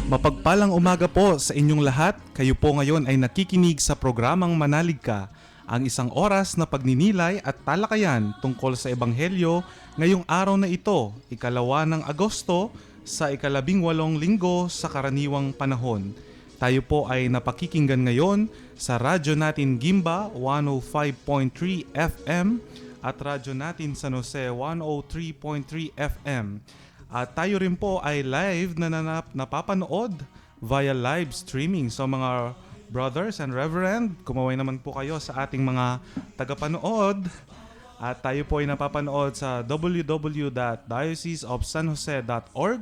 Mapagpalang umaga po sa inyong lahat. Kayo po ngayon ay nakikinig sa programang Manalig Ka, ang isang oras na pagninilay at talakayan tungkol sa Ebanghelyo ngayong araw na ito, ikalawa ng Agosto, sa ikalabing-walong linggo sa karaniwang panahon. Tayo po ay napakikinggan ngayon sa radyo natin Gimba 105.3 FM at radyo natin San Jose 103.3 FM. At tayo rin po ay live na napapanood via live streaming. So mga brothers and reverend, kumaway naman po kayo sa ating mga tagapanood. At tayo po ay napapanood sa www.dioceseofsanjose.org,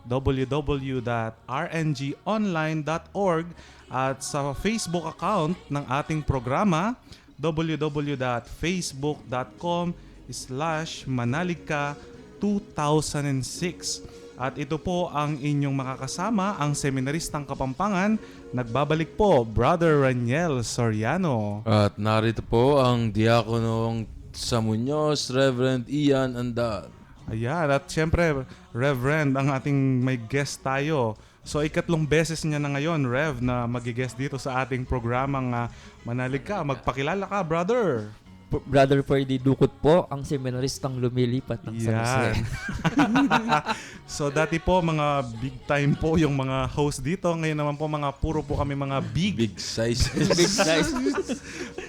www.rngonline.org, at sa Facebook account ng ating programa, www.facebook.com/manaligka2006. At ito po ang inyong makakasama, ang Seminaristang Kapampangan. Nagbabalik po, Brother Raniel Soriano. At narito po ang Diakonong Samuños, Reverend Ian Andal. Ayan, at syempre, Reverend, ang ating may guest tayo. So, ikatlong beses niya na ngayon, Rev, na mag-guest dito sa ating programang Manalig Ka. Magpakilala ka, brother. Brother Ferdy Dukot po, ang seminaristang lumilipat ng San Jose. Yan. So, dati po, mga big time po yung mga host dito. Ngayon naman po, puro po kami mga big. Big size. Big size.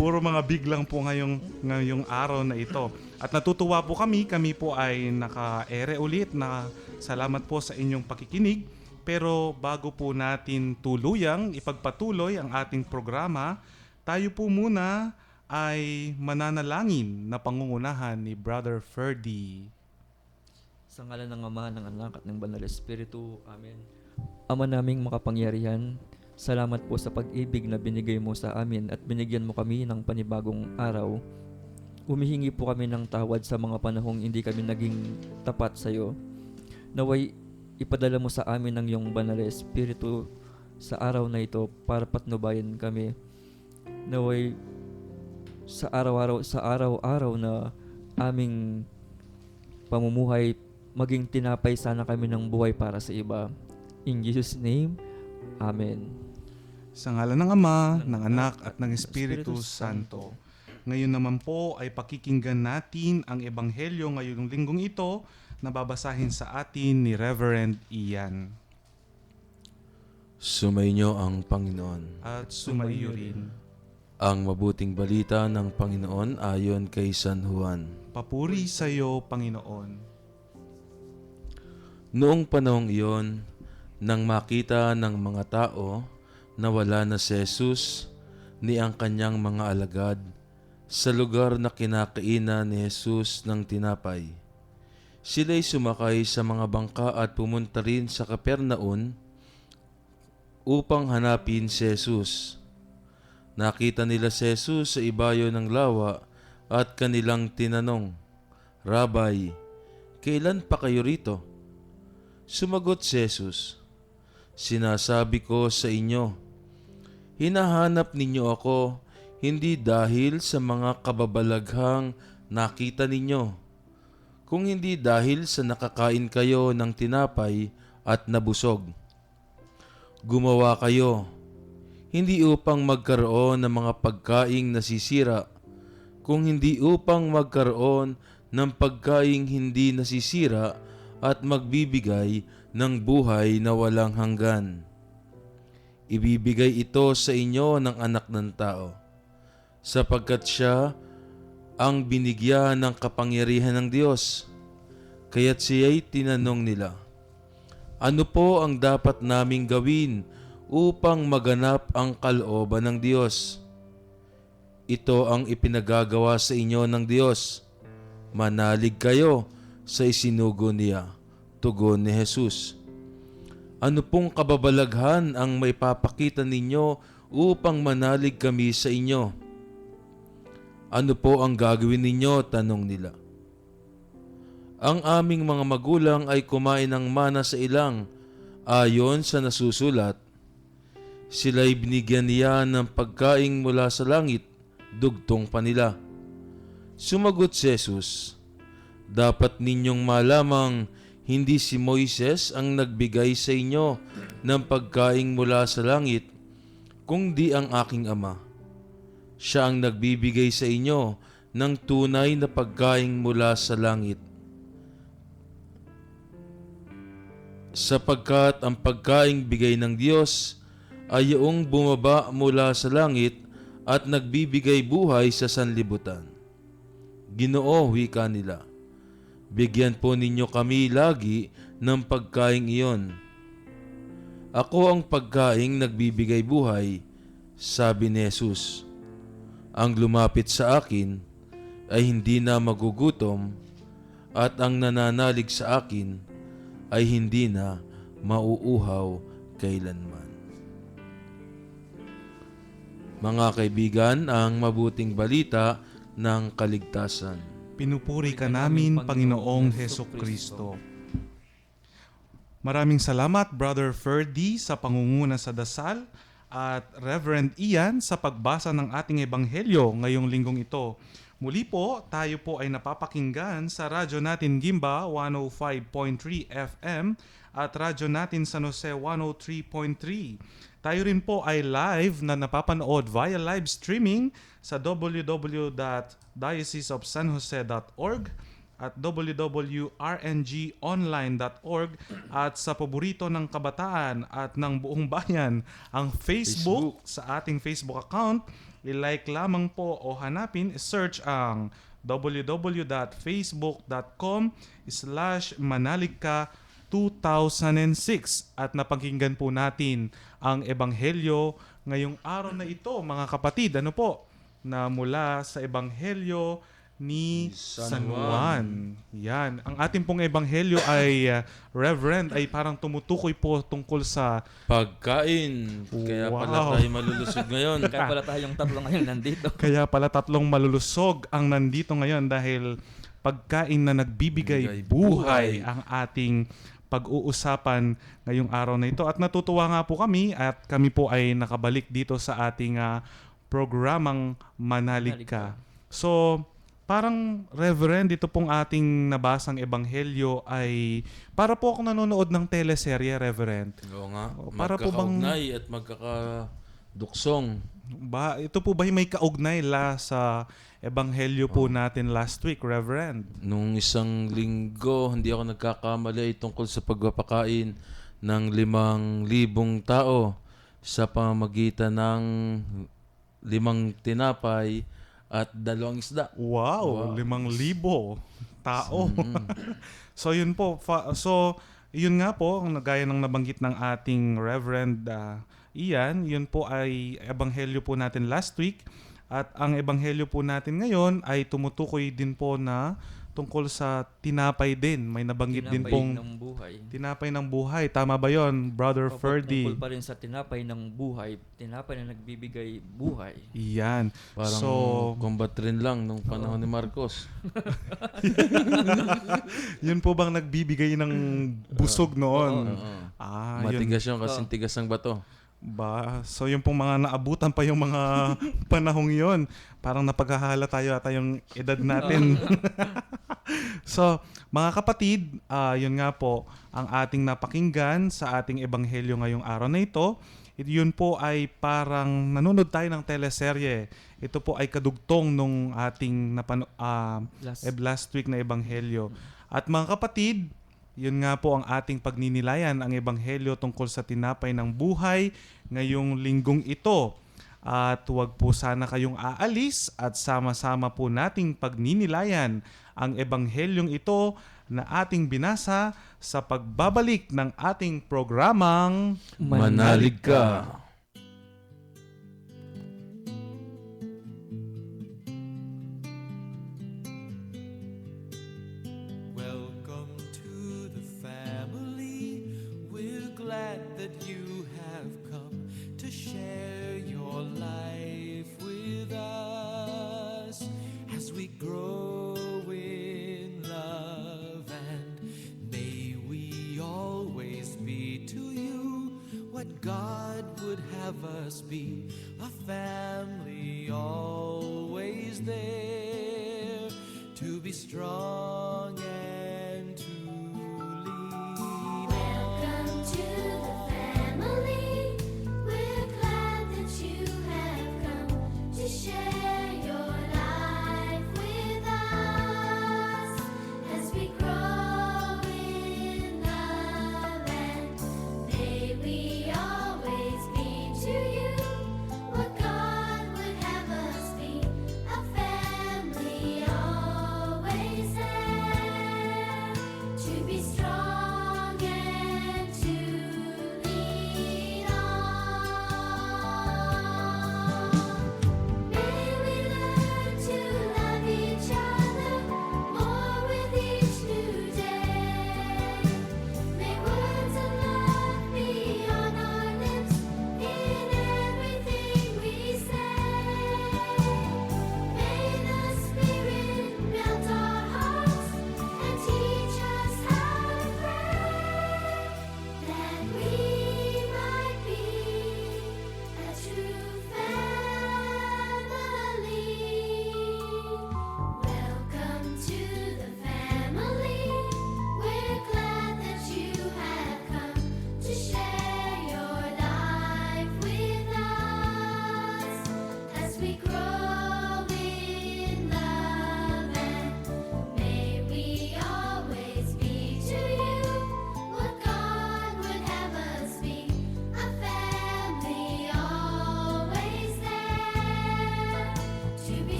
Puro mga big lang po ngayong araw na ito. At natutuwa po kami po ay naka-ere ulit. Salamat po sa inyong pakikinig. Pero bago po natin tuluyang ipagpatuloy ang ating programa, tayo po muna ay mananalangin na pangungunahan ni Brother Ferdy. Sa ngalan ng Ama, ng Anak, at ng Banal na Espiritu. Amen. Ama naming makapangyarihan, salamat po sa pag-ibig na binigay mo sa amin at binigyan mo kami ng panibagong araw. Humihingi po kami ng tawad sa mga panahong hindi kami naging tapat sa iyo. Naway ipadala mo sa amin ng iyong Banal na Espiritu sa araw na ito para patnubayan kami. Naway sa araw-araw na aming pamumuhay, maging tinapay sana kami ng buhay para sa iba. In Jesus' name, Amen. Sa ngalan ng Ama, ng Anak, at ng Espiritu Santo. Ngayon naman po ay pakikinggan natin ang Ebanghelyo ngayong linggong ito na babasahin sa atin ni Reverend Ian. Sumainyo ang Panginoon. At sumaiyo rin. Ang mabuting balita ng Panginoon ayon kay San Juan. Papuri sa iyo, Panginoon. Noong panahong iyon, nang makita ng mga tao na wala na si Jesus ni ang kanyang mga alagad sa lugar na kinakainan ni Jesus ng tinapay, sila'y sumakay sa mga bangka at pumunta rin sa Kapernaum upang hanapin si Jesus. Nakita nila si Jesus sa ibayo ng lawa at kanilang tinanong, "Rabay, kailan pa kayo rito?" Sumagot si Jesus, "Sinasabi ko sa inyo, hinahanap ninyo ako hindi dahil sa mga kababalaghang nakita ninyo, kung hindi dahil sa nakakain kayo ng tinapay at nabusog. Gumawa kayo hindi upang magkaroon ng mga pagkaing nasisira, kung hindi upang magkaroon ng pagkaing hindi nasisira at magbibigay ng buhay na walang hanggan. Ibibigay ito sa inyo ng Anak ng Tao, sapagkat siya ang binigyan ng kapangyarihan ng Diyos." Kaya't siya'y tinanong nila, "Ano po ang dapat naming gawin upang maganap ang kalooban ng Diyos?" "Ito ang ipinagagawa sa inyo ng Diyos. Manalig kayo sa isinugo niya," tugon ni Jesus. "Ano pong kababalaghan ang maipapakita ninyo upang manalig kami sa inyo?" "Ano po ang gagawin ninyo?" tanong nila. "Ang aming mga magulang ay kumain ng mana sa ilang, ayon sa nasusulat, sila'y binigyan niya ng pagkaing mula sa langit, dugtong pa nila." Sumagot si Jesus, "Dapat ninyong malamang Hindi si Moises ang nagbigay sa inyo ng pagkain mula sa langit, kundi ang aking Ama. Siya ang nagbibigay sa inyo ng tunay na pagkain mula sa langit. Sapagkat ang pagkaing bigay ng Diyos ay yung bumaba mula sa langit at nagbibigay buhay sa sanlibutan. Ginoo, wika nila, bigyan po ninyo kami lagi ng pagkaing iyon. Ako ang pagkaing nagbibigay buhay, sabi ni Jesus. Ang lumapit sa akin ay hindi na magugutom, at ang nananalig sa akin ay hindi na mauuhaw kailanman. Mga kaibigan, ang mabuting balita ng kaligtasan. Pinupuri ka namin, Panginoong Heso Kristo. Maraming salamat, Brother Ferdy, sa pangunguna sa dasal at Reverend Ian sa pagbasa ng ating ebanghelyo ngayong linggong ito. Muli po, tayo po ay napapakinggan sa radyo natin Gimba 105.3 FM at radyo natin San Jose 103.3. Tayo rin po ay live na napapanood via live streaming sa www.dioceseofsanjose.org at www.rngonline.org at sa paborito ng kabataan at ng buong bayan, ang Facebook. Sa ating Facebook account, i-like lamang po o hanapin, search ang www.facebook.com/manaligka2006 at napakinggan po natin ang ebanghelyo ngayong araw na ito, mga kapatid. Ano po? Na mula sa ebanghelyo ni San Juan. Yan. Ang ating pong ebanghelyo ay Reverend, ay parang tumutukoy po tungkol sa Pagkain. Kaya pala tayo malulusog ngayon. Kaya pala tayong tatlo ngayon nandito. kaya pala tatlong malulusog ang nandito ngayon dahil pagkain na nagbibigay buhay ang ating pag-uusapan ngayong araw na ito. At natutuwa nga po kami at kami po ay nakabalik dito sa ating programang Manaligka. So, parang Reverend, ito pong ating nabasang ebanghelyo ay para po akong nanonood ng teleserye, Reverend. Oo nga. Para po bang Magkakaugnay at magkakaduksong. ito po ba may kaugnay sa ebanghelyo po natin last week, Reverend? Nung isang linggo, hindi ako nagkakamali tungkol sa pagpapakain ng 5,000 tao sa pamamagitan ng 5 tinapay at 2 isda. Wow, 5,000 tao. So yun po. So yun nga po, gaya ng nabanggit ng ating Reverend Ian, yun po ay ebanghelyo po natin last week. At ang ebanghelyo po natin ngayon ay tumutukoy din po na tungkol sa tinapay din. May nabanggit din pong ng buhay. tinapay ng buhay. Tama ba yon, Brother Opo, Ferdy? tungkol pa rin sa tinapay ng buhay. Tinapay na nagbibigay buhay. Yan. Parang So, combat rin lang nung panahon ni Marcos. yun po bang nagbibigay ng busog noon? Yun. Matigas yun kasi tigas ng bato. So yung pong mga naabutan pa yung mga panahong yon, parang napaghahala tayo ata yung edad natin. So mga kapatid, yun nga po ang ating napakinggan sa ating ebanghelyo ngayong araw na ito. Yun po ay parang nanonood tayo ng teleserye. Ito po ay kadugtong nung ating last week na ebanghelyo. At mga kapatid, yun nga po ang ating pagninilayan, ang ebanghelyo tungkol sa tinapay ng buhay ngayong linggong ito. At huwag po sana kayong aalis at sama-sama po nating pagninilayan ang ebanghelyong ito na ating binasa sa pagbabalik ng ating programang Manalig ka. Welcome to the family. We're glad that you have come to share your life with us as we grow in love, and may we always be to you what God would have us be, a family always there to be strong and to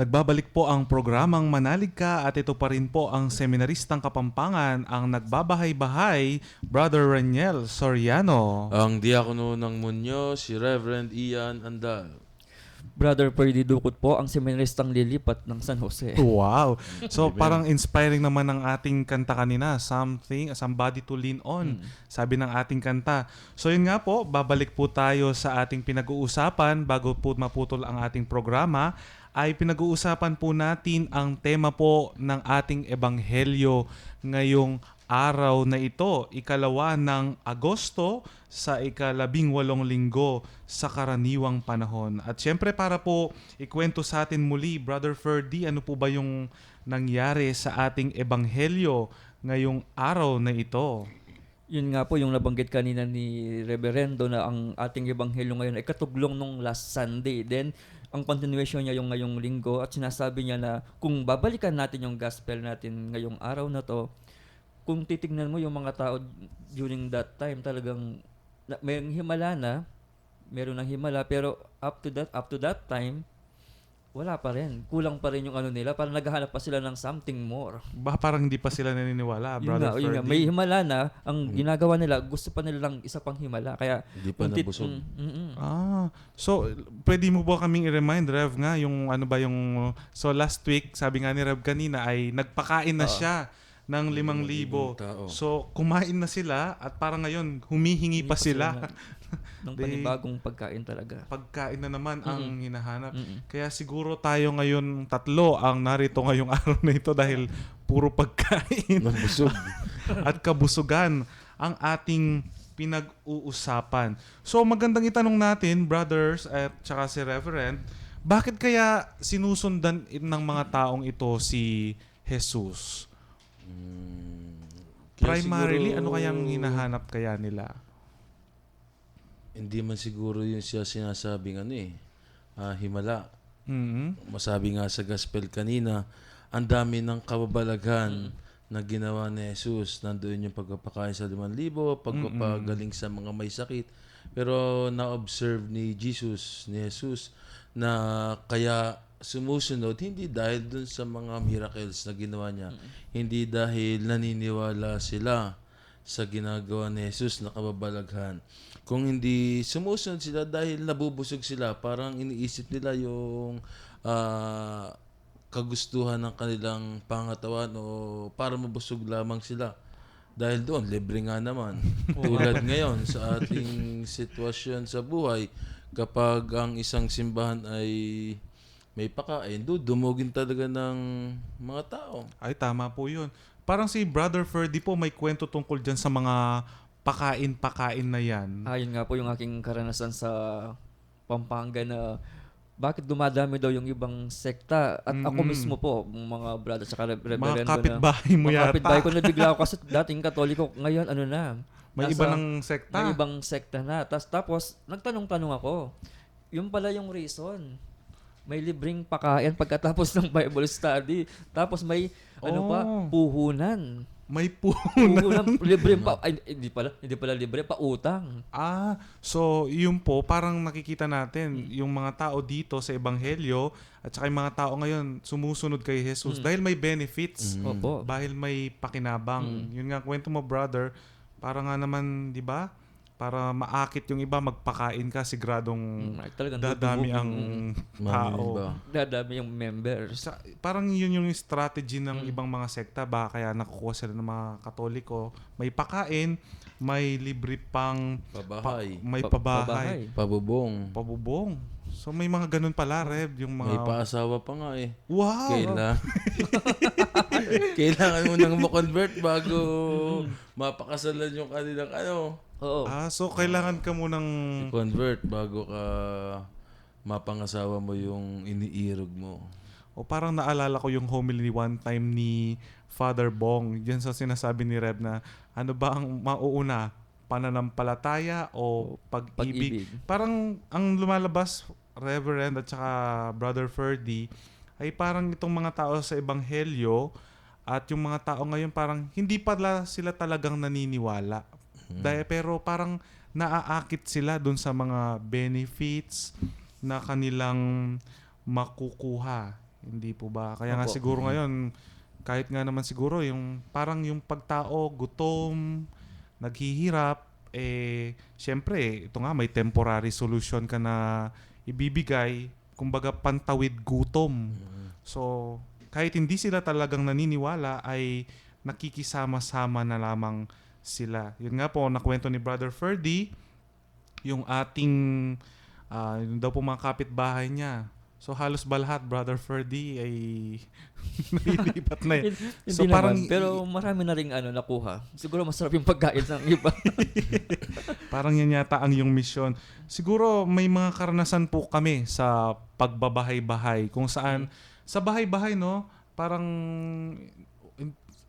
Nagbabalik po ang programang Manalig Ka at ito pa rin po ang seminaristang Kapampangan ang nagbabahay-bahay, Brother Raniel Soriano. Ang diakono ng Munyo, si Reverend Ian Andal. Brother Perdy Dukot po, ang seminaristang lilipat ng San Jose. Wow. So parang inspiring naman ang ating kanta kanina, somebody to lean on. Sabi ng ating kanta. So yun nga po, babalik po tayo sa ating pinag-uusapan bago po maputol ang ating programa. Ay pinag-uusapan po natin ang tema po ng ating ebanghelyo ngayong araw na ito, 2 ng Agosto sa 18 linggo sa karaniwang panahon. At syempre para po ikwento sa atin muli, Brother Ferdy, ano po ba yung nangyari sa ating ebanghelyo ngayong araw na ito? Yun nga po yung nabanggit kanina ni Reverendo na ang ating ebanghelyo ngayon ay katuglong nung last Sunday. Then, ang continuation niya yung ngayong linggo at sinasabi niya na kung babalikan natin yung gospel natin ngayong araw na to, kung titignan mo yung mga tao during that time, talagang may himala na, meron ng himala, pero up to that time, wala pa rin. Kulang pa rin yung ano nila. Parang naghahanap pa sila ng something more. Parang hindi pa sila naniniwala, Brother Yun nga, Ferdy. may himala na, ang ginagawa nila, gusto pa nila lang isa pang himala. Kaya, Hindi pa nabusog. So pwede mo ba kaming i-remind, Rev, nga yung ano ba yung so last week sabi nga ni Rev kanina ay nagpakain na siya ng 5,000. tao. So kumain na sila at parang ngayon humihingi pa sila. ng Di- panibagong pagkain talaga. Pagkain na naman ang hinahanap. Kaya siguro tayo ngayon tatlo ang narito ngayong araw na ito dahil puro pagkain Nabusog. at kabusugan ang ating pinag-uusapan. So magandang itanong natin, brothers at saka si Reverend, bakit kaya sinusundan ng mga taong ito si Jesus? Kaya Primarily, siguro, ano kayang hinahanap kaya nila? Hindi man siguro yun siya sinasabing himala. Mhm. Masabi nga sa gospel kanina, ang dami ng kababalaghan na ginawa ni Jesus. Nandoon yung pagpapakain sa 5,000, pagpapagaling sa mga may sakit. Pero na-observe ni Jesus na kaya sumusunod, hindi dahil dun sa mga miracles na ginawa niya. Hindi dahil naniniwala sila sa ginagawa ni Jesus na kababalaghan. Kung hindi sumusunod sila dahil nabubusog sila, parang iniisip nila yung kagustuhan ng kanilang pangatawan o para mabusog lamang sila. Dahil doon, libre nga naman. Tulad ngayon sa ating sitwasyon sa buhay, kapag ang isang simbahan ay may pakain, dumugin talaga ng mga tao. Ay, tama po yun. Parang si Brother Ferdy po may kwento tungkol dyan sa mga pakain-pakain na yan. Ayun nga po yung aking karanasan sa Pampanga na bakit dumadami daw yung ibang sekta at ako mismo po, mga brother sa reverendo Mga kapitbahay mo mga yata. kapitbahay ko nabigla ako kasi dating Katoliko, ngayon ano na. May iba ng sekta. May ibang sekta na. Tapos nagtanong-tanong ako. Yung pala yung reason. May libreng pakain pagkatapos ng Bible study. Tapos may puhunan. May puhunan. Puhunan, libre pa. Ay, hindi pala libre, pautang. So yun po, parang nakikita natin yung mga tao dito sa Ebanghelyo at saka yung mga tao ngayon sumusunod kay Jesus dahil may benefits, Opo. dahil may pakinabang. Yun nga, kwento mo, brother, para nga naman, di ba? Para maakit yung iba, magpakain ka, sigradong Talagang dadami dudumog ang Mami tao. ba? Dadami yung members. Parang yun yung strategy ng ibang mga sekta ba kaya nakukuha sila ng mga Katoliko, may pakain, may libre pang Pabahay. may pabahay, Pabubong. pabubong. So may mga ganun pala, Rev, yung mga May paasawa pa nga eh. wow. Kailangan mo nang mo-convert bago mapakasalan yung kanilang Oo. So kailangan ka munang convert bago ka mapangasawa mo yung iniirog mo. o parang naalala ko yung homily one time ni Father Bong. Diyan sa sinasabi ni Rev na ano ba ang mauuna? Pananampalataya o pag-ibig? Parang ang lumalabas, Reverend at saka Brother Ferdy, ay parang itong mga tao sa Ebanghelyo at yung mga tao ngayon parang hindi pala sila talagang naniniwala. Pero parang naaakit sila dun sa mga benefits na kanilang makukuha. Hindi po ba? Kaya nga Opo. siguro ngayon, kahit nga naman siguro yung parang yung pagtao, gutom, naghihirap, syempre, ito nga may temporary solution ka na ibibigay, kumbaga pantawid gutom. So, kahit hindi sila talagang naniniwala, ay nakikisama-sama na lamang sila. Yun nga po, nakwento ni Brother Ferdy, yung ating, yun daw po mga kapitbahay niya. So, halos balahat, Brother Ferdy, ay nailipat na yun. Hindi So, parang- naman, pero marami na ring nakuha. Siguro masarap yung pagkain ng iba. Parang yan yata ang yung mission. Siguro may mga karanasan po kami sa pagbabahay-bahay kung saan sa bahay-bahay, no, parang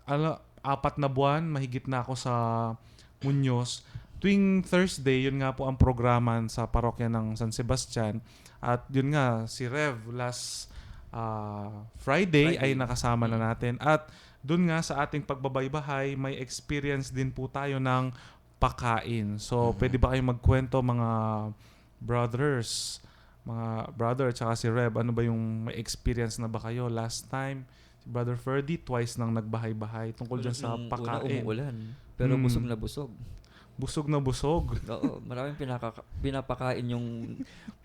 4 na buwan, mahigit na ako sa Muñoz. Tuwing Thursday, yun nga po ang programan sa parokya ng San Sebastian. At yun nga, si Rev last Friday ay nakasama na natin. At dun nga sa ating pagbabaybahay, may experience din po tayo ng pakain. So, pwede ba kayong magkwento mga brothers, mga brother at saka si Rev, ano ba yung may experience na ba kayo last time? Si Brother Ferdy, twice nang nagbahay-bahay tungkol dyan sa Nung una, pakain. umuulan. Pero Mm. busog na busog. Busog na busog. Oo, maraming pinapakain yung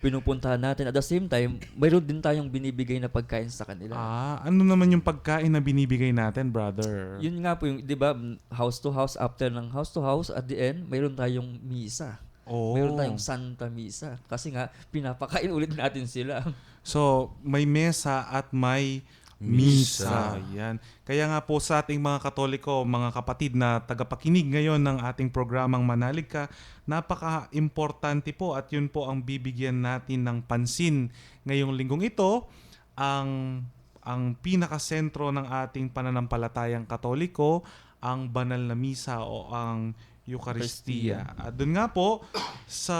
pinupuntahan natin. At the same time, mayroon din tayong binibigay na pagkain sa kanila. Ano naman yung pagkain na binibigay natin, brother? Yun nga po yung, di ba, house to house, after ng house to house, at the end, mayroon tayong misa. Oh. Mayroon tayong Santa Misa. Kasi nga, pinapakain ulit natin sila. So, may mesa at may misa. Yan. Kaya nga po sa ating mga Katoliko, mga kapatid na tagapakinig ngayon ng ating programang Manalig Ka, napaka-importante po at yun po ang bibigyan natin ng pansin ngayong linggong ito. Ang pinakasentro ng ating pananampalatayang Katoliko, ang banal na misa o ang Eucharistia. At doon nga po, sa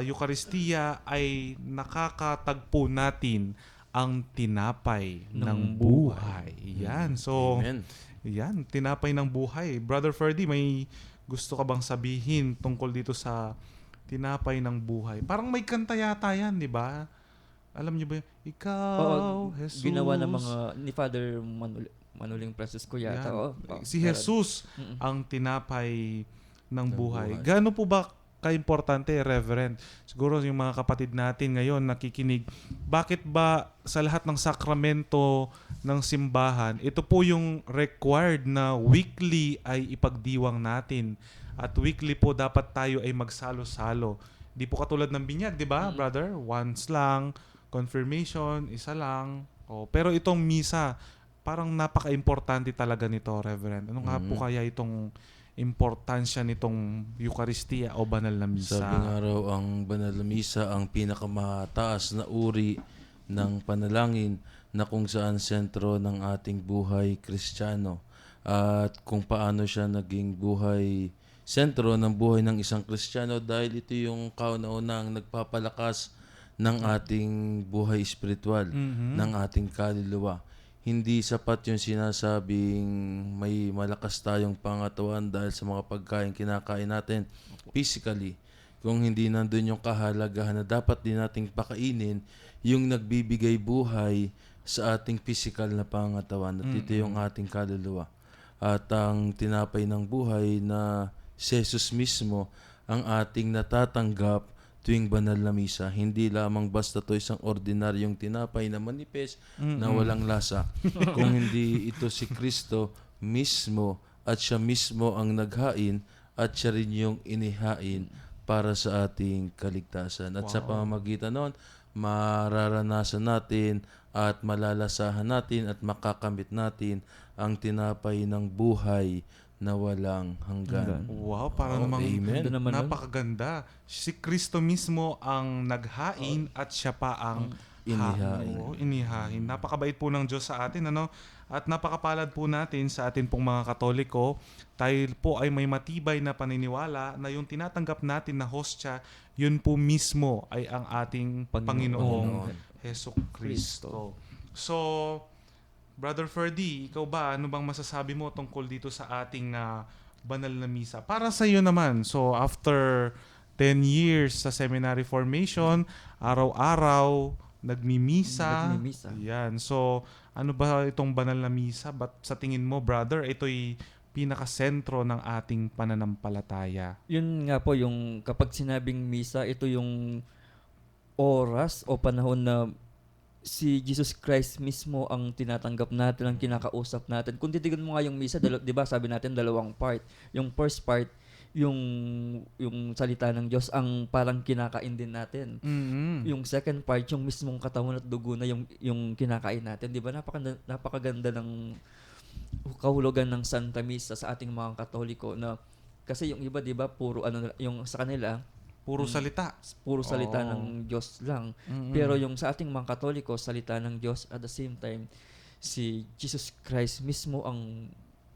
Eucharistia ay nakakatagpo natin ang tinapay ng buhay. Yan. So, Amen. yan, tinapay ng buhay. Brother Ferdy, may gusto ka bang sabihin tungkol dito sa tinapay ng buhay? Parang may kanta yata yan, di ba? Alam niyo ba yun? Ikaw, Oo, Jesus. ginawa ng mga, ni Father Manuling Francisco yata. Yan. Oo. Si Jesus ang tinapay ng buhay. Gaano po ba ka-importante, Reverend? Siguro yung mga kapatid natin ngayon nakikinig, bakit ba sa lahat ng sakramento ng simbahan, ito po yung required na weekly ay ipagdiwang natin. At weekly po dapat tayo ay magsalo-salo. Di po katulad ng binyag, di ba, brother? Once lang, confirmation, isa lang. Pero itong misa, parang napaka-importante talaga nito, Reverend. Ano nga po kaya itong importansya nitong Eucharistia o banal na misa? Sabi nga raw, ang banal na misa ang pinakamataas na uri ng panalangin na kung saan sentro ng ating buhay Kristiyano. At kung paano siya naging sentro ng buhay ng isang Kristiyano dahil ito yung kauna-unang nagpapalakas ng ating buhay espiritual, ng ating kaluluwa. Hindi sapat yung sinasabing may malakas tayong pangatawan dahil sa mga pagkain kinakain natin physically. Kung hindi nandun yung kahalagahan na dapat din nating pakainin yung nagbibigay buhay sa ating physical na pangatawan. At ito yung ating kaluluwa. At ang tinapay ng buhay na si Jesus mismo ang ating natatanggap tuwing banal na misa. Hindi lamang basta to isang ordinaryong tinapay na manipis na walang lasa. Kung hindi ito si Kristo mismo at siya mismo ang naghain at siya rin yung inihain para sa ating kaligtasan. At sa pamamagitan nun, mararanasan natin at malalasahan natin at makakamit natin ang tinapay ng buhay na walang hanggan. Wow, para namang Amen. Ganda naman nun. napakaganda. Si Kristo mismo ang naghain at siya pa ang inihain. Inihain. Napakabait po ng Diyos sa atin, ano? At napakapalad po natin sa atin pong mga Katoliko. Tayo po ay may matibay na paniniwala na yung tinatanggap natin na hostya, yun po mismo ay ang ating Panginoong Heso Kristo. So, Brother Ferdy, ikaw ba, ano bang masasabi mo tungkol dito sa ating banal na misa? Para sa iyo naman, so after 10 years sa seminary formation, araw-araw, nagmimisa. Nagmimisa. Yan. So, ano ba itong banal na misa? But sa tingin mo, brother, ito'y pinakasentro ng ating pananampalataya. Yun nga po, yung kapag sinabing misa, ito yung oras o panahon na si Jesus Christ mismo ang tinatanggap natin, ang kinakausap natin. Kung titignan mo nga yung misa, di ba sabi natin dalawang part. Yung first part, yung salita ng Diyos ang parang kinakain din natin. Yung second part, yung mismong katawan at dugo na yung kinakain natin. Di ba napakaganda ng kahulugan ng Santa Misa sa ating mga Katoliko na kasi yung iba, di ba, puro yung sa kanila, Puro salita. puro salita Oo. ng Diyos lang. Mm-mm. Pero yung sa ating mga Katoliko, salita ng Diyos, at the same time, si Jesus Christ mismo ang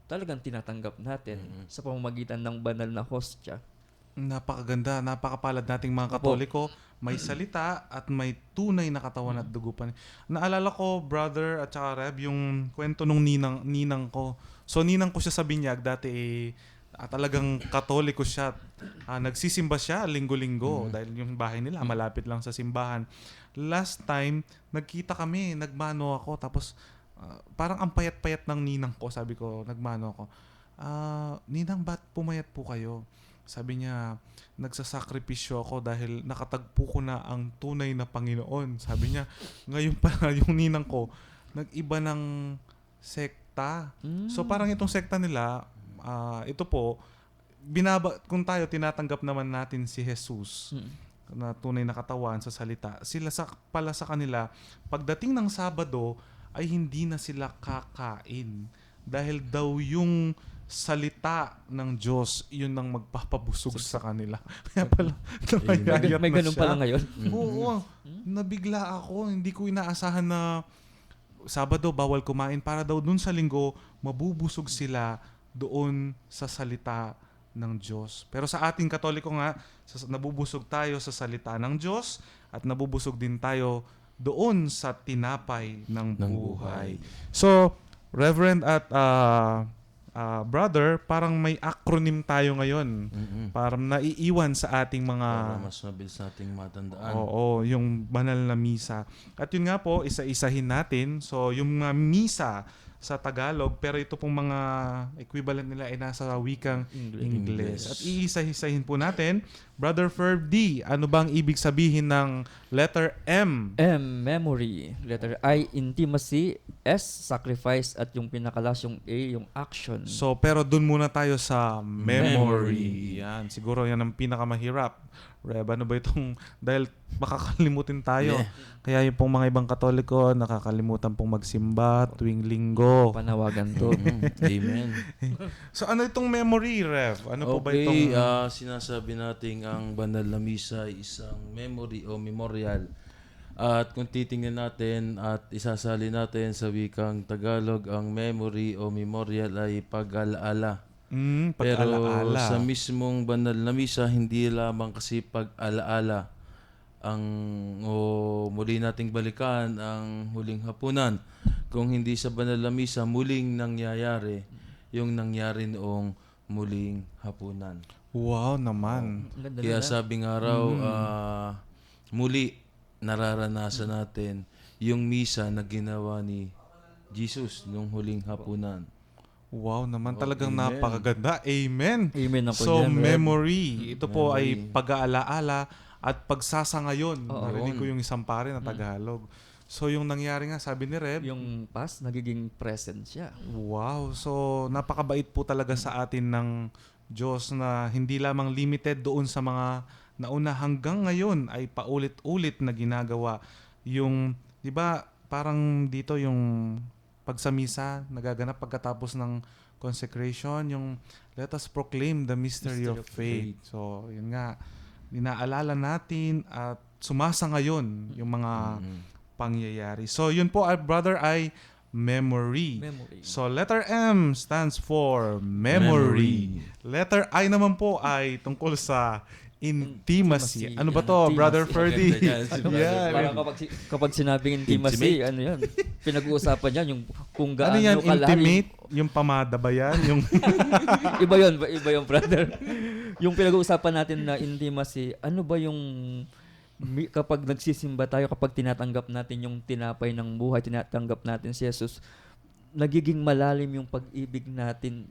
talagang tinatanggap natin sa pamamagitan ng banal na hostya. Napakaganda, napakapalad nating mga Katoliko. May salita at may tunay na katawan at dugo pa. Naalala ko, brother at saka Reb, yung kwento nung ninang ko. So, ninang ko siya sa Binyag. Dati talagang Katoliko siya. Nagsisimba siya linggo-linggo dahil yung bahay nila malapit lang sa simbahan. Last time, nagkita kami, nagmano ako. Tapos, parang ang payat-payat ng ninang ko. Sabi ko, nagmano ako. Ninang, ba't pumayat po kayo? Sabi niya, nagsasakripisyo ako dahil nakatagpo ko na ang tunay na Panginoon. Sabi niya, ngayon pa yung ninang ko, nag-iba ng sekta. So parang itong sekta nila, ito po, kung tayo tinatanggap naman natin si Jesus na tunay na katawan sa salita, sila pala sa kanila, pagdating ng Sabado, ay hindi na sila kakain. Dahil daw yung salita ng Diyos, yun ang magpapabusog sa kanila. Kaya pala, nakayayat May na ganun siya. pala ngayon. Oo, nabigla ako. Hindi ko inaasahan na Sabado bawal kumain para daw dun sa Linggo mabubusog sila doon sa salita ng Diyos. Pero sa ating Katoliko nga, nabubusog tayo sa salita ng Diyos at nabubusog din tayo doon sa tinapay ng buhay. So, Reverend at brother, parang may acronym tayo ngayon. Parang naiiwan sa ating mga... Para mas mabilis nating matandaan. Oo, yung banal na misa. At yun nga po, isa-isahin natin. So, yung mga misa sa Tagalog, pero ito pong mga equivalent nila ay nasa wikang Ingles. At iisa-isahin po natin. Brother Ferb D, ano bang ibig sabihin ng letter M? M, memory. Letter I, intimacy. S, sacrifice. At yung pinakalas, yung A, yung action. So, pero dun muna tayo sa memory. Memory. Yan, siguro yan ang pinakamahirap. Reb, ano ba itong, dahil makakalimutin tayo. Yeah. Kaya yung pong mga ibang Katoliko, nakakalimutan pong magsimba tuwing linggo. Panawagan to. Amen. So, ano itong memory, Rev? Ano po ba itong... Sinasabi natin ang banal na misa ay isang memory o memorial. At kung titingnan natin at isasali natin sa wikang Tagalog, ang memory o memorial ay pag-alaala. Pero pag-alaala. sa mismong banal na misa, hindi lamang kasi pag-alaala muli nating balikan ang huling hapunan. Kung hindi sa banal na misa, muling nangyayari yung nangyari noong muling hapunan. Wow naman. Ganda Kaya na. sabing araw, muli nararanasan natin yung misa na ginawa ni Jesus nung huling hapunan. Wow naman. Talagang Amen. napakaganda. Amen. Amen ako So, dyan, Rev. memory. Ito po ay Memory. pag-aalaala at pagsasangayon. Oo. Narinig ko yung isang pare na Tagalog. So, yung nangyari nga, sabi ni Reb, Yung past, nagiging present siya. wow. So, napakabait po talaga sa atin ng Diyos na hindi lamang limited doon sa mga nauna hanggang ngayon ay paulit-ulit na ginagawa. Yung, di ba, parang dito yung pagsamisa nagaganap pagkatapos ng consecration, yung let us proclaim the mystery of faith. So, yun nga, inaalala natin at sumasa ngayon yung mga pangyayari. So, yun po, brother, ay memory. Memory. So, letter M stands for memory. Letter I naman po ay tungkol sa intimacy. Intimacy. Ano ba to, Intimacy. Brother Ferdy? Maganda yan si Brother Yeah. Parang kapag sinabing intimacy, ano yan? Pinag-uusapan yan, yung kung gaano Ano yan, kalahari. intimate? Yung pamada ba yan? Yung Iba yun, brother. Yung pinag-uusapan natin na intimacy, ano ba yung Kapag nagsisimba tayo, kapag tinatanggap natin yung tinapay ng buhay, tinatanggap natin si Jesus, nagiging malalim yung pag-ibig natin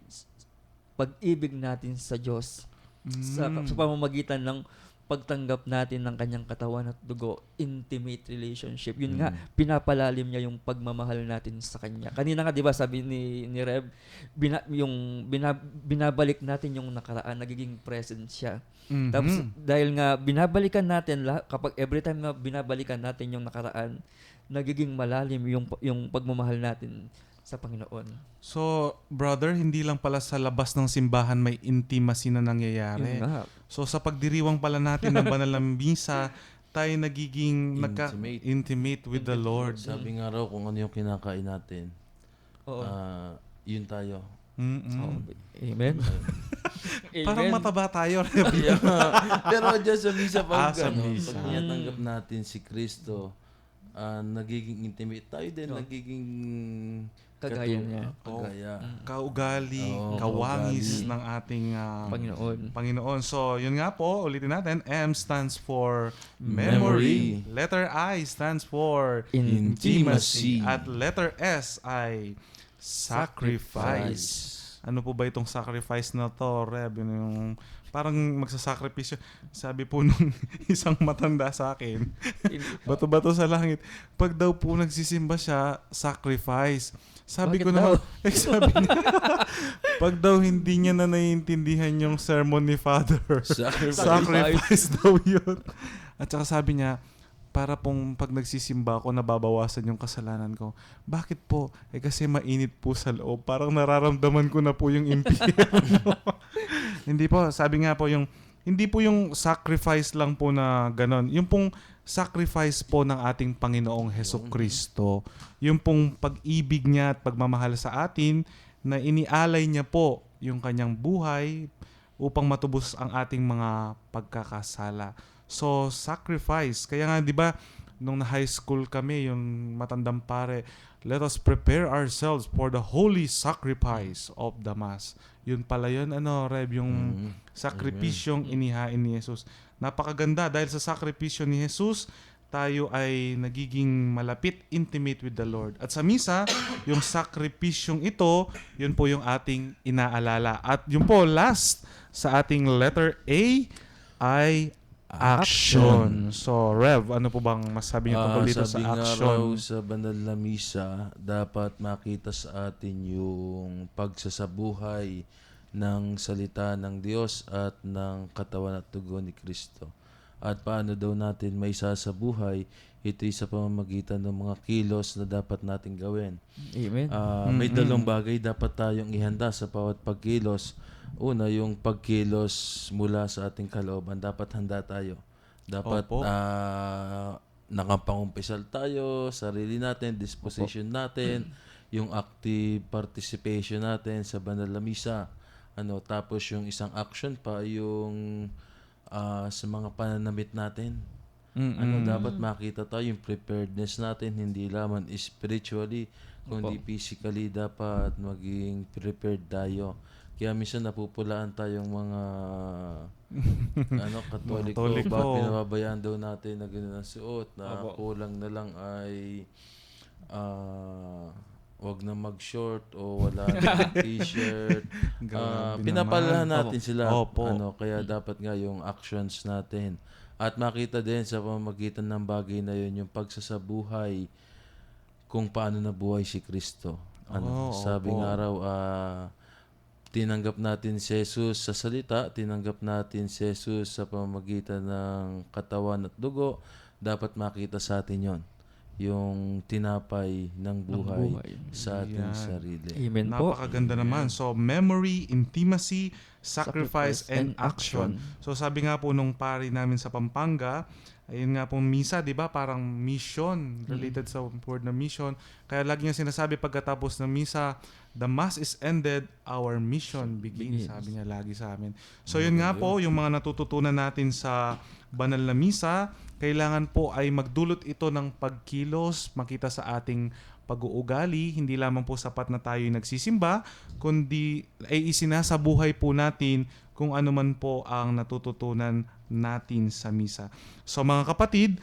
sa Diyos. Sa pamamagitan ng pagtanggap natin ng kanyang katawan at dugo, intimate relationship. Yun nga, pinapalalim niya yung pagmamahal natin sa kanya. Kanina nga, di ba, sabi ni Rev, binabalik natin yung nakaraan, nagiging present siya. Tapos, dahil nga, binabalikan natin, kapag every time na binabalikan natin yung nakaraan, nagiging malalim yung pagmamahal natin sa Panginoon. So, brother, hindi lang pala sa labas ng simbahan may intimacy na nangyayari. Yun nga. So, sa pagdiriwang pala natin ng banal na misa, tayo nagiging intimate with the Lord. Sabi nga raw kung ano yung kinakain natin, Oo. yun tayo. Oo. Amen. Parang Amen. mataba tayo. Pero dyan sa misa, pag Sa misa. tinatanggap natin si Kristo, nagiging intimate tayo din, nagiging Kagaya niya. Kagaya. Kaugali, Oo, kawangis kaugali. ng ating Panginoon. So, yun nga po, ulitin natin. M stands for Memory. memory. Letter I stands for Intimacy. At letter S ay sacrifice. Ano po ba itong sacrifice na to, Reb? Yun yung parang magsasakripisyo. Sabi po nung isang matanda sa akin, bato-bato sa langit, pag daw po nagsisimba siya, sacrifice. Sabi Bakit ko daw? naman, sabi niya, pag daw hindi niya na naiintindihan yung sermon ni Father, sacrifice daw yun. At saka sabi niya, para pong pag nagsisimba ako, nababawasan yung kasalanan ko. Bakit po? Kasi mainit po sa loob. Parang nararamdaman ko na po yung impyerno. Hindi po, sabi nga po hindi po yung sacrifice lang po na ganon. Yung pong sacrifice po ng ating Panginoong Hesukristo. Yung pong pag-ibig niya at pagmamahal sa atin na inialay niya po yung kanyang buhay upang matubos ang ating mga pagkakasala. So, sacrifice. Kaya nga, di ba, nung na high school kami, yung matandang pare, let us prepare ourselves for the holy sacrifice of the Mass. Yun pala yun, Rev, yung sakripisyong inihain ni Jesus. Napakaganda dahil sa sakripisyo ni Jesus, tayo ay nagiging malapit, intimate with the Lord. At sa misa, yung sakripisyong ito, yun po yung ating inaalala. At yun po, last sa ating letter A ay action. So, Rev, ano po bang masabi niyo tungkol dito sa sabi nga action? raw sa banal na misa, dapat makita sa atin yung pagsasabuhay ng salita ng Diyos at ng katawan at dugo ni Kristo. At paano daw natin may sasabuhay, ito'y sa pamamagitan ng mga kilos na dapat natin gawin. Amen. May dalawang bagay dapat tayong ihanda sa bawat pagkilos. Una, yung pagkilos mula sa ating kalooban. Dapat handa tayo. Dapat Opo. nakapangumpisal tayo, sarili natin, disposition natin, yung active participation natin sa banal na misa. Tapos yung isang action pa, yung sa mga pananamit natin. Dapat makita tayo yung preparedness natin, hindi lamang spiritually, kundi physically dapat maging prepared tayo. Kaya minsan napupulaan tayong mga Katoliko, Katoliko. pinababayaan daw natin na gano'n ang suot, na kulang na lang ay wag na mag-short o wala na t-shirt. Grabe Pinapalahan naman. natin sila. Opo. Kaya dapat nga yung actions natin. At makita din sa pamamagitan ng bagay na yun, yung pagsasabuhay kung paano nabuhay si Kristo. Sabi opo. nga raw, tinanggap natin si Jesus sa salita, tinanggap natin si Jesus sa pamamagitan ng katawan at dugo, dapat makita sa atin yon, yung tinapay ng buhay sa ating Yan. sarili. Amen po. Napakaganda naman. So, memory, intimacy, sacrifice, and action. So, sabi nga po nung pari namin sa Pampanga, ayun nga pong misa, di ba? Parang mission, related sa word na mission. Kaya lagi niya sinasabi pagkatapos ng misa, the Mass is ended, our mission begins. Sabi niya lagi sa amin. So, yun nga po, yung mga natututunan natin sa banal na misa, kailangan po ay magdulot ito ng pagkilos, makita sa ating pag-uugali. Hindi lamang po sapat na tayo nagsisimba, kundi ay isinasabuhay po natin kung ano man po ang natututunan natin sa misa. So mga kapatid,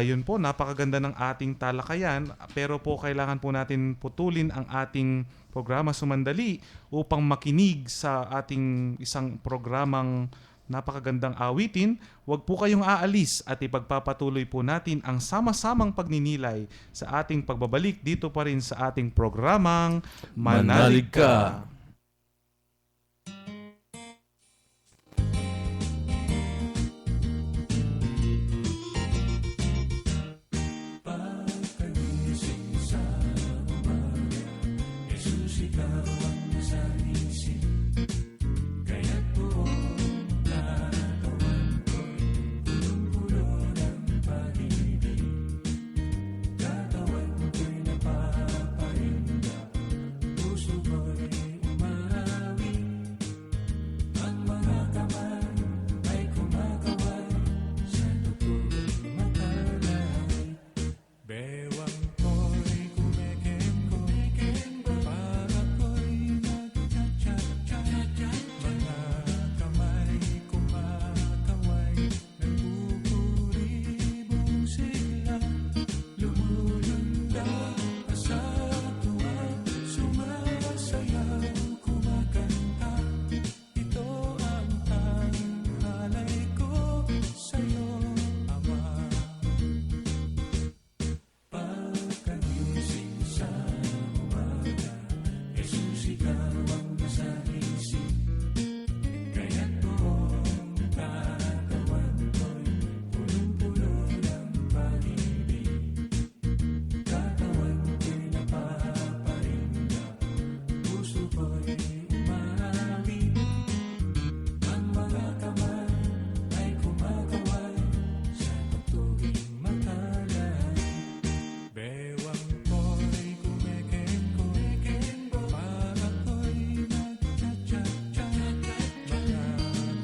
yun po, napakaganda ng ating talakayan, pero po kailangan po natin putulin ang ating programa sumandali upang makinig sa ating isang programang napakagandang awitin. Huwag po kayong aalis at ipagpapatuloy po natin ang sama-samang pagninilay sa ating pagbabalik dito pa rin sa ating programang Manalig Ka. Bewang ko'y kumikempo, para ko'y nagchat-chat-chat. Mga kamay kumakaway, nagpupuribong sila. Lumulundag sa tuwa, sumasayaw, kumakanta. Ito ang tanghalay ko sa'yo, Ama. Pagkagising sa umaga, Jesus, ikaw ang nasa isip. Kaya't buong katawan ko'y punong-puno ng pag-ibig. Katawan ko'y napapahinga, puso ko'y umaawit. Ang mga kamay ay kumakaway sa pagtuging matalay. Bewang ko'y kumikempo, para ko'y nagchat-chat-chat. Mga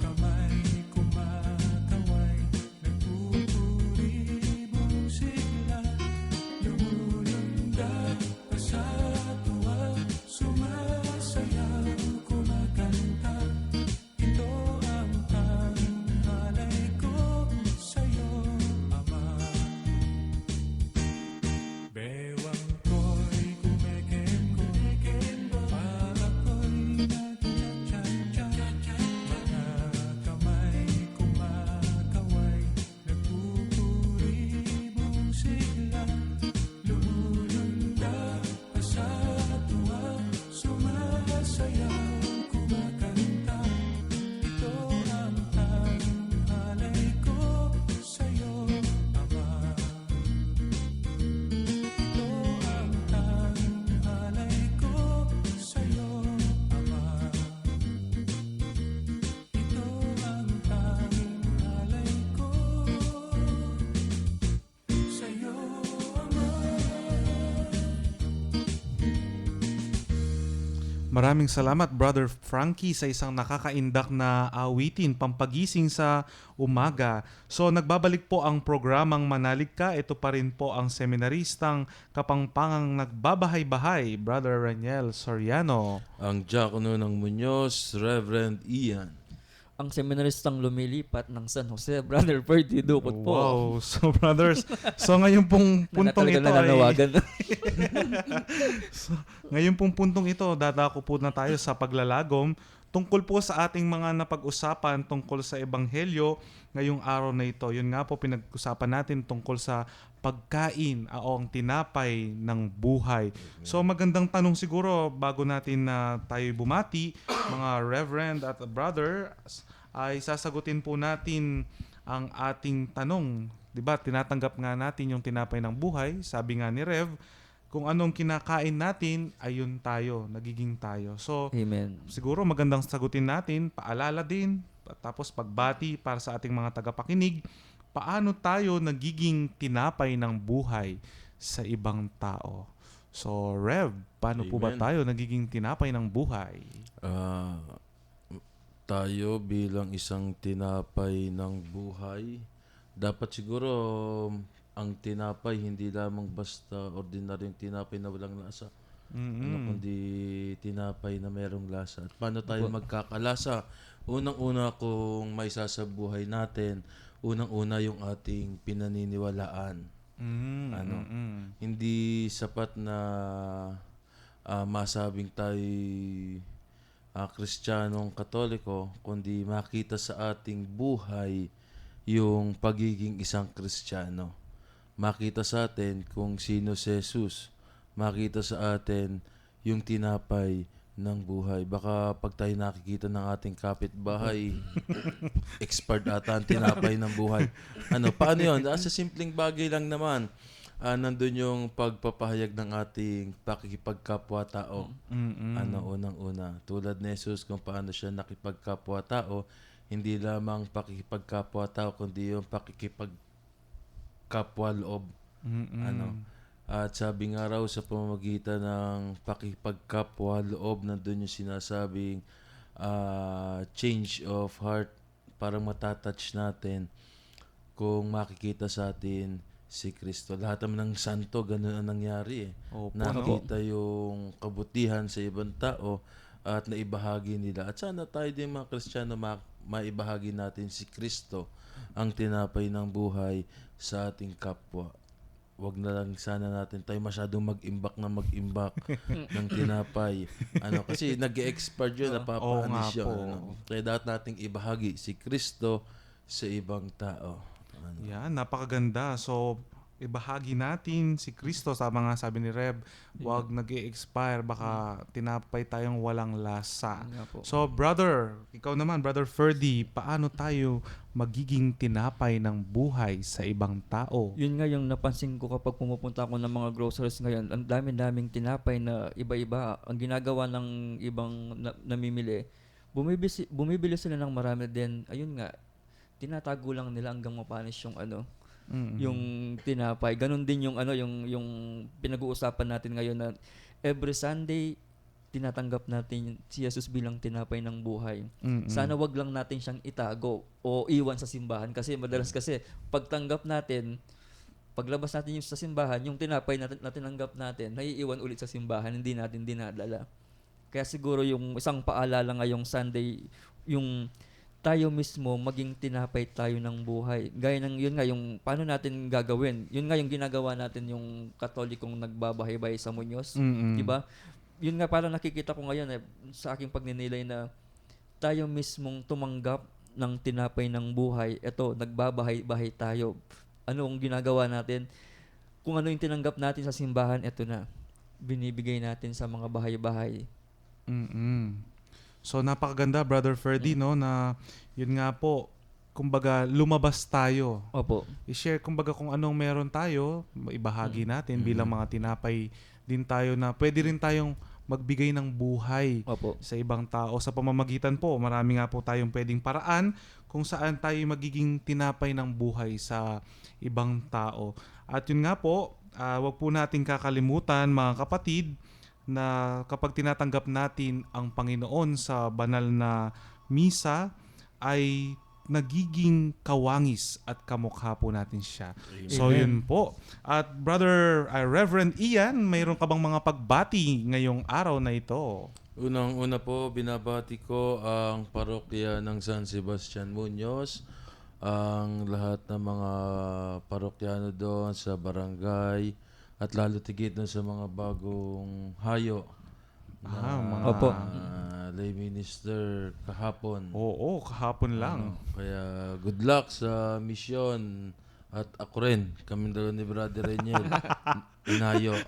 kamay kumakaway, nagpupuribong sila. Lumulundag sa tuwa, sumasayaw, kumakanta. Ito ang tanghalay ko sa'yo, Ama. Bewang ko'y kumikempo, para ko'y nagchat-chat-chat. Mga kamay kumakaway, nagpupuribong sila. Lumulundag sa tuwa, sumasayaw, kumakanta. Ito ang tanghalay ko sa'yo, Ama. Ito ang tanghalay ko sa'yo, Ama. Ito ang tanghalay ko sa'yo, Ama. Maraming salamat Brother Frankie sa isang nakakaindak na awitin pampagising sa umaga. So nagbabalik po ang programang Manalig Ka. Ito pa rin po ang seminaristang kapangpangang nagbabahay-bahay, Brother Raniel Soriano. Ang Diakono ng Muñoz, Reverend Ian. Ang seminaristang lumilipat ng San Jose, Brother Ferdy Dukot po. Wow. So brothers, so ngayon pong Na puntong talaga ito ay... nananawagan. Ngayon pong puntong ito, dadako po na tayo sa paglalagom tungkol po sa ating mga napag-usapan tungkol sa Ebanghelyo ngayong araw na ito. Yun nga po pinag-usapan natin tungkol sa pagkain o ang tinapay ng buhay. So magandang tanong siguro bago natin na tayo bumati, mga Reverend at Brother, ay sasagutin po natin ang ating tanong. 'Di ba? Tinatanggap nga natin yung tinapay ng buhay. Sabi nga ni Rev, kung anong kinakain natin, ayun tayo, nagiging tayo. So, Amen. siguro magandang sagutin natin, paalala din, tapos pagbati para sa ating mga tagapakinig, paano tayo nagiging tinapay ng buhay sa ibang tao. So, Rev, paano po ba Amen. tayo nagiging tinapay ng buhay? Tayo bilang isang tinapay ng buhay, dapat siguro ang tinapay hindi lamang basta ordinaryong tinapay na walang lasa. Ano kundi tinapay na merong lasa. At paano tayo magkakalasa? Unang-una kung may sasabuhay natin, unang-una yung ating pinaniniwalaan. Ano, hindi sapat na masabing tayo Kristiyanong Katoliko, kundi makita sa ating buhay yung pagiging isang Kristiyano. Makita sa atin kung sino si Jesus. Makita sa atin yung tinapay ng buhay. Baka pag tayo nakikita ng ating kapitbahay, expired ata ang tinapay ng buhay. Paano yun? Sa simpleng bagay lang naman, nandun yung pagpapahayag ng ating pakikipagkapwa-tao. Unang-una. Tulad ni Jesus kung paano siya nakipagkapwa-tao, hindi lamang pakikipagkapwa-tao, kundi yung pakikipagkapwa-loob. At sabi nga raw sa pamamagitan ng pakikipagkapwa-loob, nandun yung sinasabing change of heart, parang matatouch natin kung makikita sa atin si Kristo. Lahat naman ng santo, ganun ang nangyari eh. Opo, Nakita yung kabutihan sa ibang tao at naibahagi nila. At sana tayo din mga Kristiyano maibahagi natin si Kristo, ang tinapay ng buhay sa ating kapwa. Wag na lang sana natin tayo masyadong mag-imbak ng tinapay. Kasi nag-expire yun, napapaanis yun. Kaya dapat nating ibahagi si Kristo sa ibang tao. Yan, napakaganda. So, ibahagi natin si Kristo. Sama nga sabi ni Reb, wag nag-i-expire, baka tinapay tayong walang lasa. Nga po. So, ikaw naman, Brother Ferdy, paano tayo magiging tinapay ng buhay sa ibang tao? Yun nga yung napansin ko kapag pumupunta ako ng mga groceries ngayon. Ang dami-daming tinapay na iba-iba. Ang ginagawa ng ibang namimili, bumibili sila ng marami din. Ayun nga, tinatago lang nila hanggang mapanis yung yung tinapay. Ganon din yung yung pinag-uusapan natin ngayon na every Sunday tinatanggap natin si Jesus bilang tinapay ng buhay. Sana wag lang natin siyang itago o iwan sa simbahan kasi madalas kasi pagtanggap natin, paglabas natin yung sa simbahan, yung tinapay na tinanggap natin, naiiwan ulit sa simbahan, hindi natin dinadala. Kaya siguro yung isang paalala ngayong Sunday, yung tayo mismo maging tinapay tayo ng buhay. Gaya ng yun nga yung paano natin gagawin. Yun nga yung ginagawa natin yung Katolikong nagbabahay-bahay sa Muñoz, 'di ba? Yun nga parang nakikita ko ngayon sa aking pagninilay na tayo mismong tumanggap ng tinapay ng buhay. Ito, nagbabahay-bahay tayo. Ano ang ginagawa natin? Kung ano yung tinanggap natin sa simbahan, ito na. Binibigay natin sa mga bahay-bahay. So, napakaganda, Brother Ferdy, no, na yun nga po, kumbaga, lumabas tayo. Opo. I-share, kumbaga, kung anong meron tayo, ibahagi natin bilang mga tinapay din tayo na pwede rin tayong magbigay ng buhay Opo. sa ibang tao. Sa pamamagitan po, marami nga po tayong pwedeng paraan kung saan tayo magiging tinapay ng buhay sa ibang tao. At yun nga po, wag po nating kakalimutan, mga kapatid, na kapag tinatanggap natin ang Panginoon sa banal na misa, ay nagiging kawangis at kamukha po natin siya. So yun po. At Brother Reverend Ian, mayroon ka bang mga pagbati ngayong araw na ito? Unang-una po, binabati ko ang parokya ng San Sebastian Muñoz, ang lahat ng mga parokyano doon sa barangay, at lalo tigit doon sa mga bagong hayo na Opo. lay minister kahapon. Oo, kahapon lang. Kaya good luck sa misyon. At ako rin, kami dalawa ni Brother Reniel, inayo,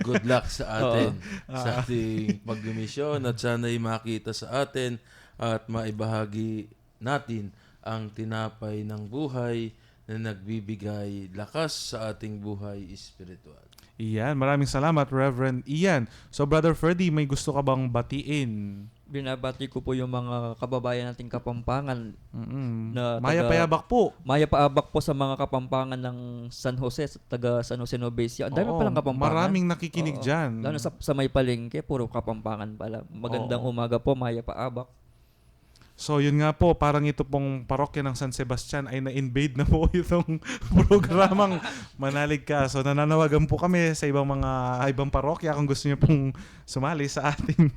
good luck sa atin, sa ating pagmisyon, at sana'y makita sa atin at maibahagi natin ang tinapay ng buhay na nagbibigay lakas sa ating buhay espiritual. Iyan, maraming salamat, Reverend Ian. So, Brother Ferdy, may gusto ka bang batiin? Binabati ko po yung mga kababayan nating Kapampangan na Maya Payabak po. Maya Paabak po sa mga Kapampangan ng San Jose, taga San Jose Novecia. Ang dami Oo, palang Kapampangan. maraming nakikinig Oo. dyan. Lalo sa may palengke, puro Kapampangan pala. Magandang umaga po, Maya Paabak. So yun nga po, parang ito pong parokya ng San Sebastian ay na-invade na po itong programang Manalig Ka. So nananawagan po kami sa ibang parokya kung gusto niyo pong sumali sa ating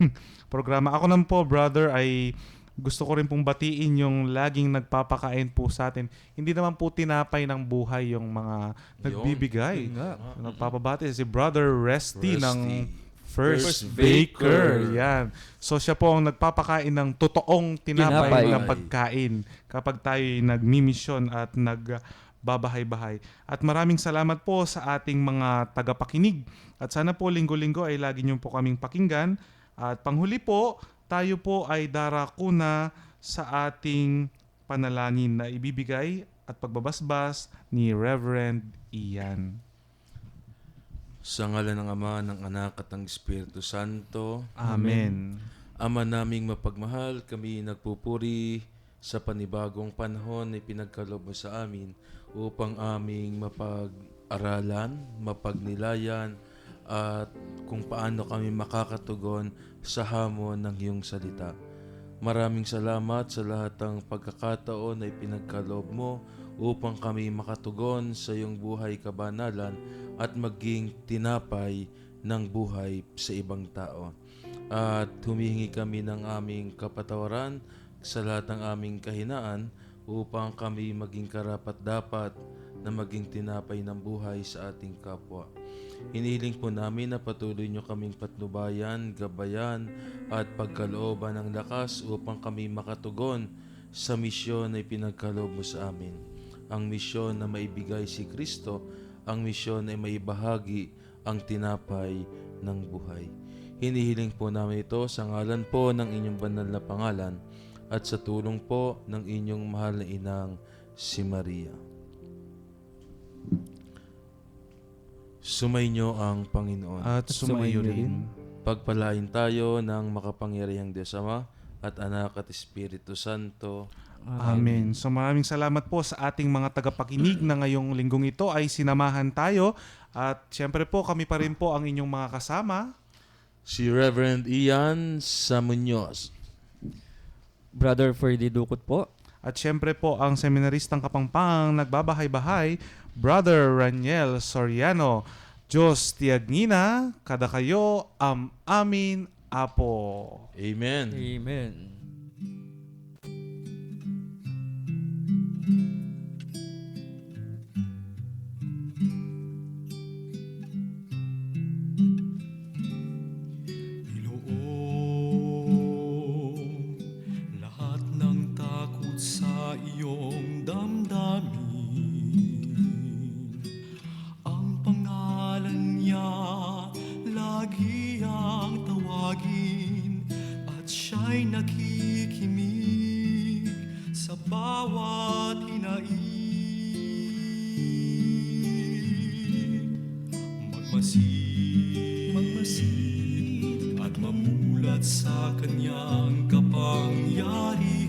programa. Ako naman po, brother, ay gusto ko rin pong batiin yung laging nagpapakain po sa atin. Hindi naman po tinapay ng buhay yung mga nagbibigay. Yun nga. Nagpapabati si Brother Resty ng First First Baker. Baker. Yan. So siya po ang nagpapakain ng totoong tinapay Tinapay. na pagkain kapag tayo nagmimisyon at nagbabahay-bahay. At maraming salamat po sa ating mga tagapakinig. At sana po linggo-linggo ay lagi niyo po kaming pakinggan. At panghuli po, tayo po ay darako na sa ating panalangin na ibibigay at pagbabasbas ni Reverend Ian. Sa ngalan ng Ama, ng Anak at ng Espiritu Santo. Amen. Ama naming mapagmahal, kami nagpupuri sa panibagong panahon na pinagkaloob mo sa amin upang aming mapag-aralan, mapagnilayan, at kung paano kami makakatugon sa hamon ng iyong salita. Maraming salamat sa lahat ng pagkakataon na ipinagkaloob mo upang kami makatugon sa iyong buhay kabanalan at maging tinapay ng buhay sa ibang tao. At humihingi kami ng aming kapatawaran sa lahat ng aming kahinaan upang kami maging karapat-dapat na maging tinapay ng buhay sa ating kapwa. Hinihiling po namin na patuloy nyo kaming patnubayan, gabayan at pagkalooban ng lakas upang kami makatugon sa misyon na ipinagkaloob mo sa amin. Ang misyon na maibigay si Kristo, ang misyon ay maibahagi ang tinapay ng buhay. Hinihiling po namin ito sa ngalan po ng inyong banal na pangalan at sa tulong po ng inyong mahal na inang si Maria. Sumainyo ang Panginoon. At sumayo rin. Pagpalain tayo ng makapangyarihang Diyos Ama at Anak at Espiritu Santo. Amen. So maraming salamat po sa ating mga tagapakinig na ngayong linggong ito ay sinamahan tayo. At syempre po kami pa rin po ang inyong mga kasama. Si Reverend Ian Samuñoz. Brother Ferdy Dukot po. At syempre po ang seminaristang Kapampangang nagbabahay-bahay, Brother Raniel Soriano. Diyos tiyagnina, kada kayo amin apo. Amen. Amen. Inoong lahat ng takot sa iyong damdamin. Ang pangalan niya lagi ang tawagin at siya'y nakikinig sa bawat hinaing. Magmasid at mamulat sa kanyang kapangyarihan.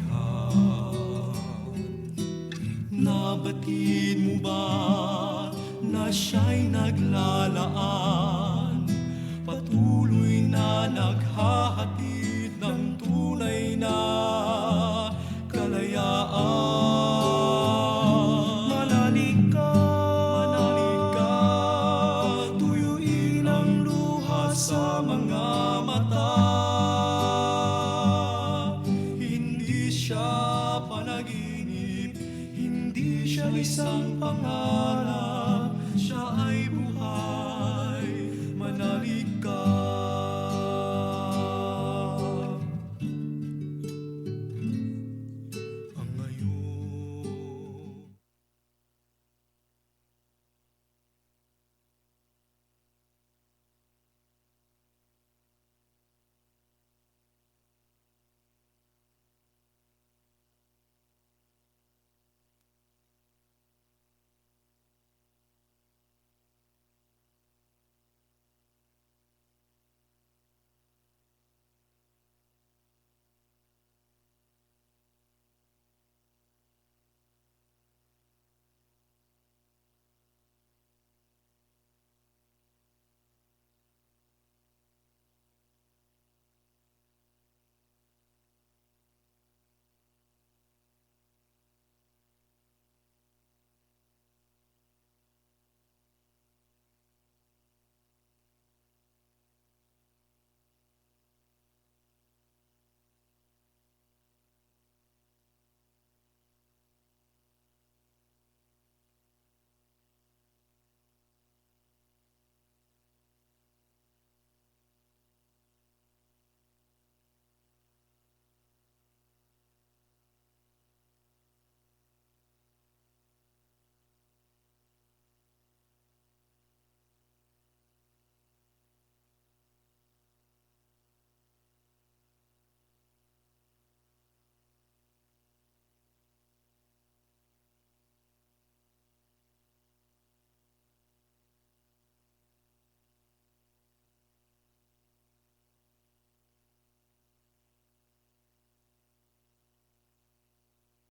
Nabatid mo ba na siya'y naglalaan? Patuloy na naghahatid ng tunay na kalayaan. Manalig ka, tuyuin ang luha sa mga mata. Hindi siya panaginip, hindi siya isang pangarap.